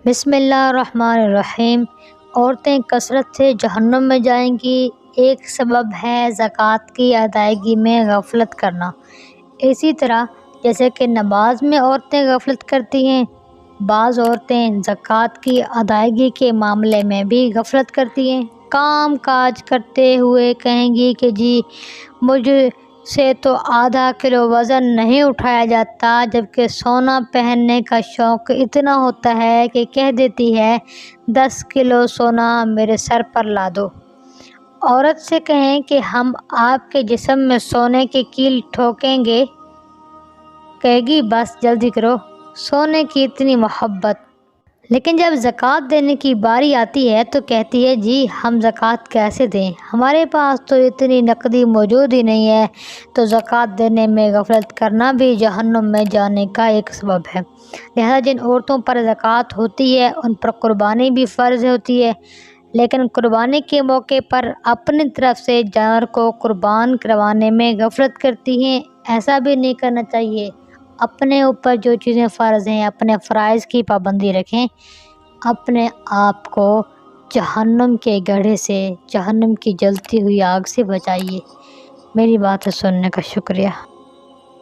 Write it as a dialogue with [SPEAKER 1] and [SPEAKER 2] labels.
[SPEAKER 1] بسم اللہ الرحمن الرحیم۔ عورتیں کثرت سے جہنم میں جائیں گی۔ ایک سبب ہے زکوٰۃ کی ادائیگی میں غفلت کرنا۔ اسی طرح جیسے کہ نماز میں عورتیں غفلت کرتی ہیں، بعض عورتیں زکوٰۃ کی ادائیگی کے معاملے میں بھی غفلت کرتی ہیں۔ کام کاج کرتے ہوئے کہیں گی کہ جی مجھ سے تو آدھا کلو وزن نہیں اٹھایا جاتا، جبکہ سونا پہننے کا شوق اتنا ہوتا ہے کہ کہہ دیتی ہے 10 کلو سونا میرے سر پر لا دو۔ عورت سے کہیں کہ ہم آپ کے جسم میں سونے کی کیل ٹھوکیں گے، کہے گی بس جلدی کرو، سونے کی اتنی محبت۔ لیکن جب زکوٰۃ دینے کی باری آتی ہے تو کہتی ہے جی ہم زکوٰۃ کیسے دیں، ہمارے پاس تو اتنی نقدی موجود ہی نہیں ہے۔ تو زکوٰۃ دینے میں غفلت کرنا بھی جہنم میں جانے کا ایک سبب ہے۔ لہذا جن عورتوں پر زکوٰۃ ہوتی ہے ان پر قربانی بھی فرض ہوتی ہے، لیکن قربانی کے موقع پر اپنی طرف سے جانور کو قربان کروانے میں غفلت کرتی ہیں۔ ایسا بھی نہیں کرنا چاہیے۔ اپنے اوپر جو چیزیں فرض ہیں، اپنے فرائض کی پابندی رکھیں، اپنے آپ کو جہنم کے گڑھے سے، جہنم کی جلتی ہوئی آگ سے بچائیے۔ میری بات سننے کا شکریہ۔